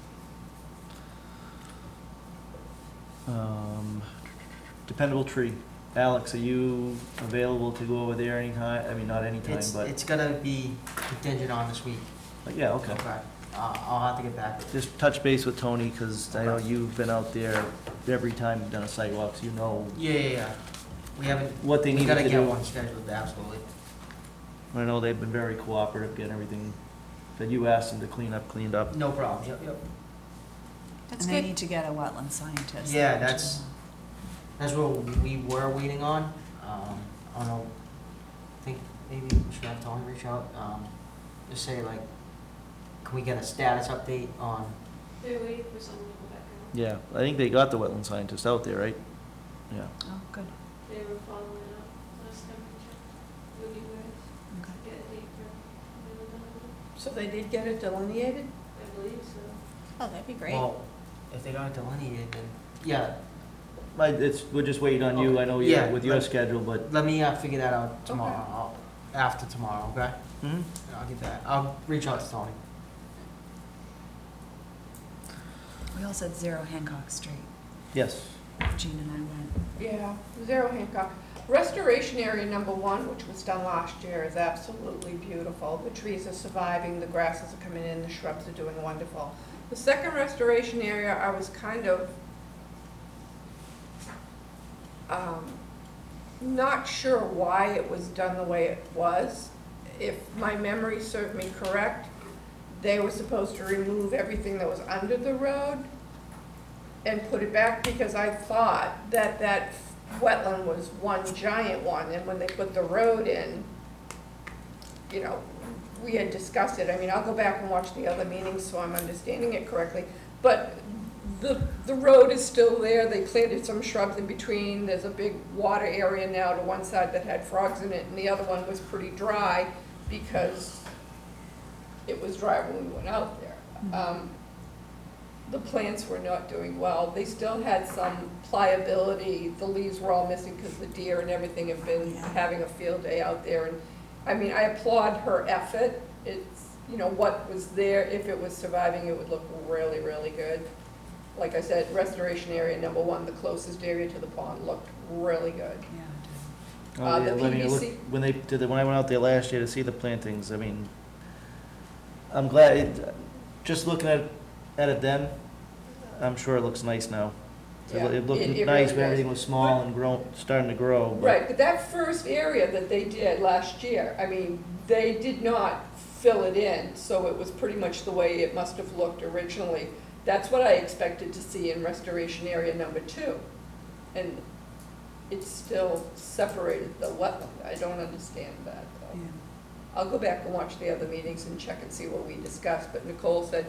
Dependable tree. Alex, are you available to go over there anytime? I mean, not anytime, but, It's gonna be contingent on this week. yeah, okay. Okay. I'll have to get back with you. Just touch base with Tony, because I know Okay. you've been out there every time you've done a sidewalk, so you know Yeah. We haven't, what they we need gotta to get do. one scheduled, absolutely. I know they've been very cooperative, getting everything that you asked them to clean up, cleaned up. No problem, yep. That's And they good. need to get a wetland scientist. Yeah, that's what we were waiting on. I don't know, I think maybe we should have Tony reach out, just say like, can we get a status update on, They're waiting for someone to go back out. Yeah, I think they got the wetland scientist out there, right? Yeah. Oh, good. They were following up last time we checked with you guys. Okay. Get a date for availability. So they did get it delineated? I believe so. Oh, that'd be great. Well, if they got it delineated, then, yeah, We're just waiting on you, I know Yeah, you're with your but- schedule, but. let me figure that out tomorrow, after tomorrow, okay? Mhm. And I'll get that, I'll reach out to Tony. We all said 0 Hancock Street. Yes. Jean and I went. Yeah, 0 Hancock. Restoration area number 1, which was done last year, is absolutely beautiful. The trees are surviving, the grasses are coming in, the shrubs are doing wonderful. The second restoration area, I was kind of not sure why it was done the way it was. If my memory served me correct, they were supposed to remove everything that was under the road and put it back, because I thought that that wetland was one giant one, and when they put the road in, you know, we had discussed it. I mean, I'll go back and watch the other meetings so I'm understanding it correctly, but the road is still there. They planted some shrubs in between. There's a big water area now to one side that had frogs in it, and the other one was pretty dry because it was dry when we went out there. The plants were not doing well. They still had some pliability. The leaves were all missing because the deer and everything have been having a field day out there. And I mean, I applaud her effort. It's, you know, what was there, if it was surviving, it would look really, really good. Like I said, restoration area number 1, the closest area to the pond, looked really good. Yeah, Oh, The yeah, I mean, PVC when I went out there last year to see the plantings, I mean, I'm glad, just looking at it then, I'm sure it looks nice now. Yeah, It looked it nice really when everything does. was small and starting to grow, but. Right, but that first area that they did last year, I mean, they did not fill it in, so it was pretty much the way it must have looked originally. That's what I expected to see in restoration area number 2. And it's still separated the wetland. I don't understand that, though. yeah. I'll go back and watch the other meetings and check and see what we discussed, but Nicole said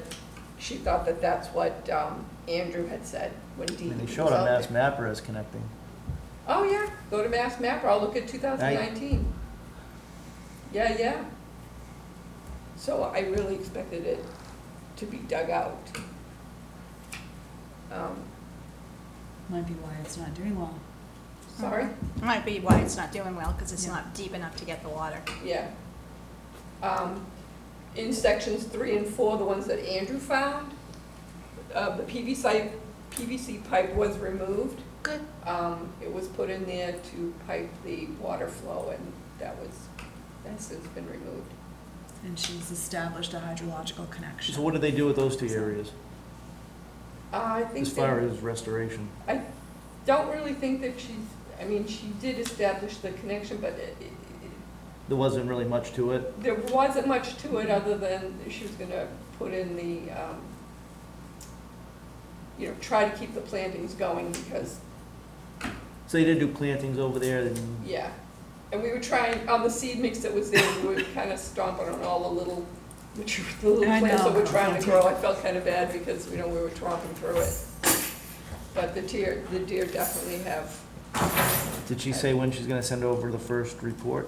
she thought that that's what Andrew had said when I Dee mean, they was showed out on Mass there. Mapper as connecting. Oh, yeah, go to Mass Mapper, I'll look at 2019. Yeah. So I really expected it to be dug out. Might be why it's not doing well. Sorry? Might be why it's not doing well, because it's Yeah. not deep enough to get the water. Yeah. In sections 3 and 4, the ones that Andrew found, the PVC pipe was removed. Good. It was put in there to pipe the water flow, and that's since been removed. And she's established a hydrological connection. So what did they do with those 2 areas, I think as far they- as restoration? I don't really think that I mean, she did establish the connection, but There wasn't really much to it? there wasn't much to it other than she was gonna put in the, you know, try to keep the plantings going because, So they did do plantings over there, and yeah. And we were trying, on the seed mix that was there, we were kind of stomping on all the little I plants that know. were trying to grow. I felt kind of bad because, you know, we were tromping through it. But the deer definitely have. did she say when she's gonna send over the first report?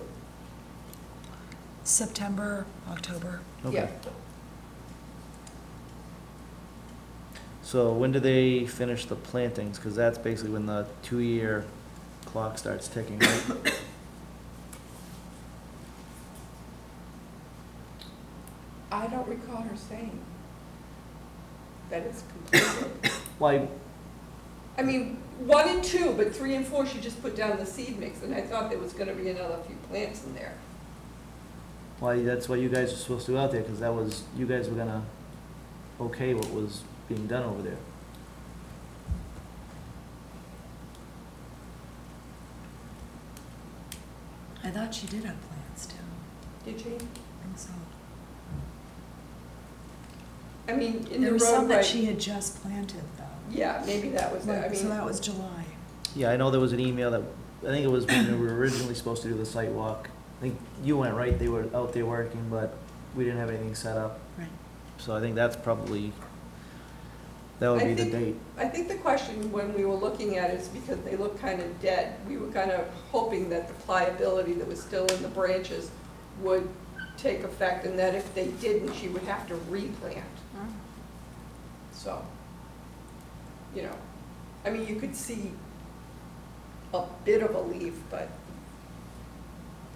September, October. Okay. Yeah. So when do they finish the plantings? Because that's basically when the 2-year clock starts ticking, right? I don't recall her saying that it's completed. Why, I mean, 1 and 2, but 3 and 4, she just put down the seed mix, and I thought there was gonna be another few plants in there. that's what you guys are supposed to do out there, because that was, you guys were gonna okay what was being done over there. I thought she did have plans too. Did she? I think so. I mean, in the There was some that roadway, she had just planted though. yeah, maybe that was it. I Like, so mean, that was July. Yeah, I know there was an email that, I think it was when we were originally supposed to do the site walk. I think you went, right? They were out there working, but we didn't have anything set up. Right. So I think that's probably, that would I be the think- date. I think the question when we were looking at it is because they look kind of dead. We were kind of hoping that the pliability that was still in the branches would take effect, and that if they didn't, she would have to replant. Mm. So, you know, I mean, you could see a bit of a leaf, but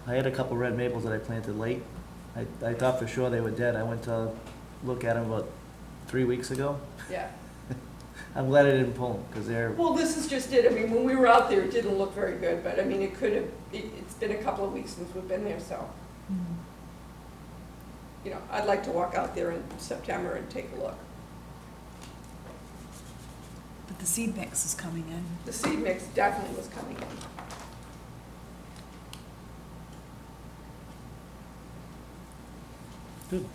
I had a couple red maples that I planted late. I thought for sure they were dead. I went to look at them about 3 weeks ago. yeah. I'm glad I didn't pull them, because they're, Well, this is just it. I mean, when we were out there, it didn't look very good, but I mean, it could have, it's been a couple of weeks since we've been there, so, you know, I'd like to walk out there in September and take a look. But the seed mix is coming in. The seed mix definitely was coming in. good.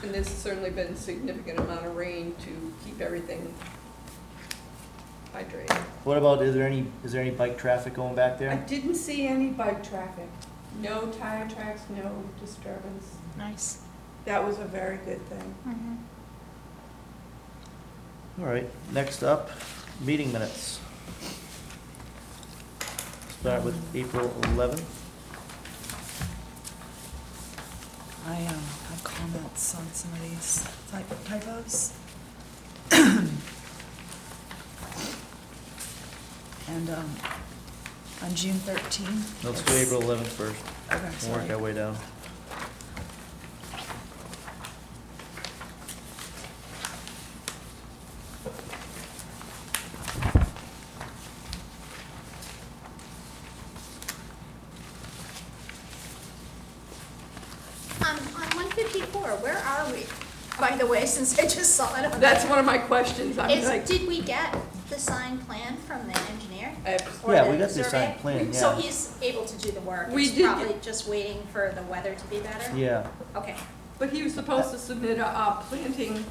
And there's certainly been a significant amount of rain to keep everything hydrated. What about, is there any bike traffic going back I there? didn't see any bike traffic. No tire tracks, no disturbance. Nice. That was a very good thing. Mhm. All right, next up, meeting minutes. Start with April 11th. I have comments on some of these typos. And on June 13th. Let's do April 11th first. Okay, We'll work sorry. our way down. On 154, where are we, by the way, since I just saw it on That's there? one of my questions. I'm like, Did we get the signed plan from the engineer? I- Yeah, we got the signed survey? plan, So yeah. he's able to do the work? We He's did probably just waiting for the weather to be better? Yeah, Okay. but he was supposed to submit a planting,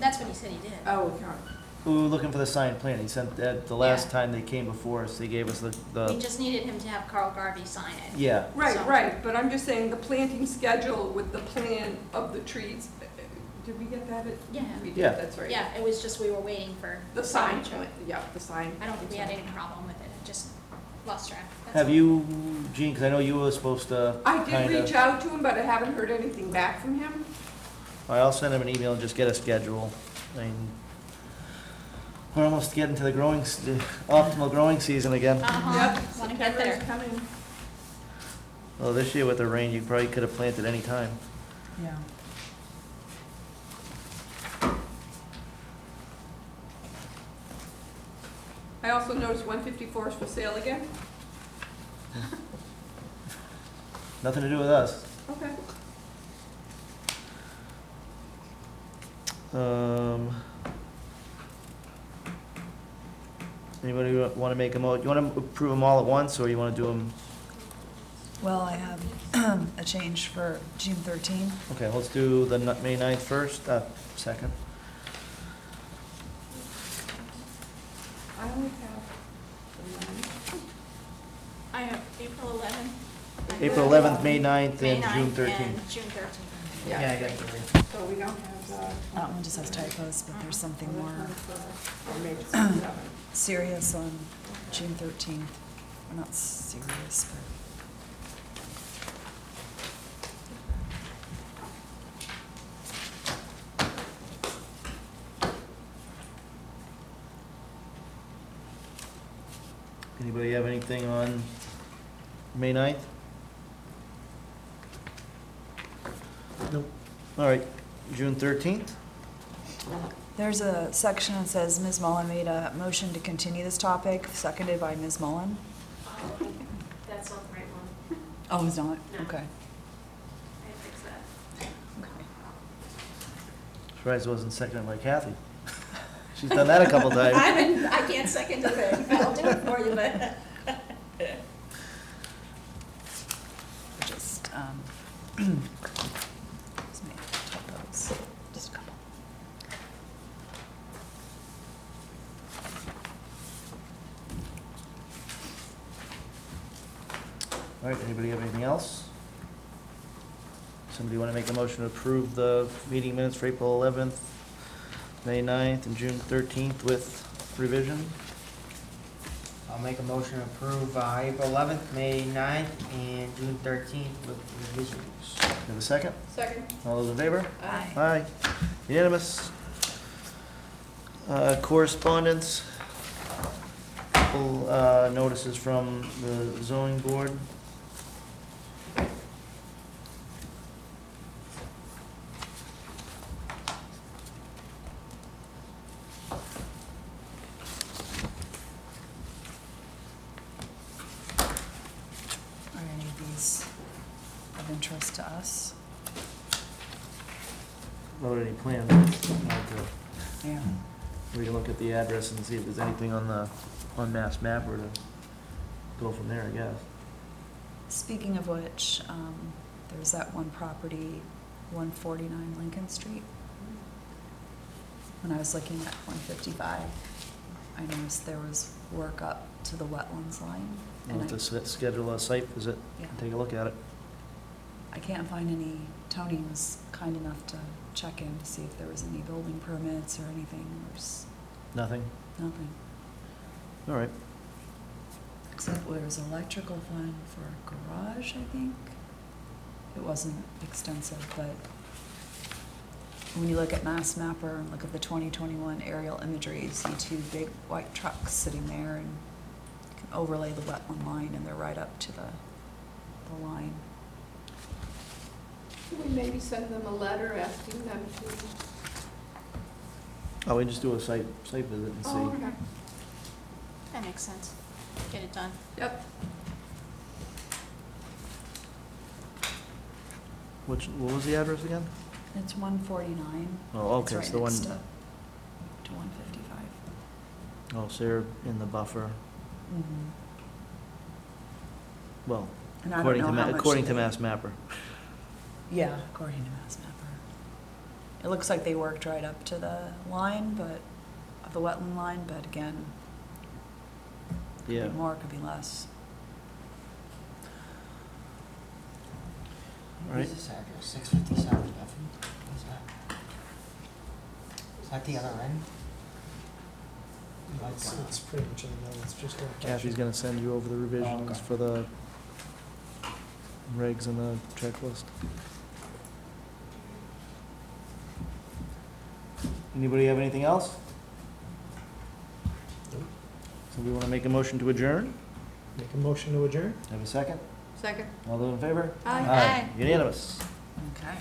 That's what he said he did. oh, God. we were looking for the signed plan. He sent, the last time they came before us, they gave us We the, just needed him to have Carl Garvey sign it. yeah. Right, So- right, but I'm just saying the planting schedule with the plan of the trees. Did we get that? Yeah. We did, Yeah. that's right. Yeah, it was just we were waiting for The sign, signature. yeah, the sign. I don't think we had any problem with it, I just lost track. That's Have all. you, Gene, because I know you were supposed to I did kinda- reach out to him, but I haven't heard anything back from him. I'll send him an email and just get a schedule. I mean, we're almost getting to the optimal growing season again. Uh-huh, Yep, wanna get September is there. coming. Well, this year with the rain, you probably could have planted any time. Yeah. I also noticed 154 is for sale again. Nothing to do with us. Okay. Anybody want to make you want to approve them all at once, or you want to do them? Well, I have a change for June 13th. Okay, let's do the May 9th first, second. I only have I have April 11th. April 11th, May 9th, May and 9th June 13th. and June 13th. Yeah, I got three. So we don't have, That one just has typos, but there's something more or maybe it's 7. serious on June 13th. Well, not serious, but. Anybody have anything on May 9th? Nope. All right, June 13th? There's a section that says Ms. Mullen made a motion to continue this topic, seconded by Ms. Mullen. That's not the right one. Oh, it's not? No. Okay. I fixed that. Surprised it wasn't seconded by Kathy. She's done that a couple times. I can't second a thing, I'll do it for you, but. Just, excuse me, typos, just a couple. All right, anybody have anything else? Somebody want to make a motion to approve the meeting minutes for April 11th, May 9th, and June 13th with revision? I'll I'll make a motion to approve, April 11th, May 9th, and June 13th with revisions. Have a second? Second? All those in favor? Aye. Aye. Unanimous. Correspondence. Couple notices from the zoning board. Are any of these of interest to us? Wrote any plans? Yeah. We can look at the address and see if there's anything on Mass Mapper to go from there, I guess. Speaking of which, there's that one property, 149 Lincoln Street. When I was looking at 155, I noticed there was work up to the wetlands line. We'll And have to schedule a site visit, Yeah. and take a look at it. I can't find any, Tony was kind enough to check in to see if there was any building permits or anything. There's Nothing? nothing. All right. Except there's electrical fund for a garage, I think. It wasn't extensive, but when you look at Mass Mapper and look at the 2021 aerial imagery, you see two big white trucks sitting there, and you can overlay the wetland line, and they're right up to the line. Can we maybe send them a letter asking them to? Oh, we just do a site visit and see. Oh, okay. That makes sense. Get it done. Yep. What was the address again? It's 149. Oh, It's okay, right it's the one, next to 155. oh, so they're in the buffer. Mhm. Well, And I don't according know to, how much according to they- Mass Mapper. Yeah, according to Mass Mapper. It looks like they worked right up to the line, but, of the wetland line, but again, could Yeah. be more, could be less. All right. What's this address? 650 South Duffy? What's that? Is that the other end? Like, It's pretty much in the middle, it's just. Kathy's gonna send you over the revisions okay. for the regs and the checklist. Anybody have anything else? Nope. So we wanna make a motion to adjourn? Make a motion to adjourn? Have a second? Second? All those in favor? Aye. Aye. Unanimous. Okay.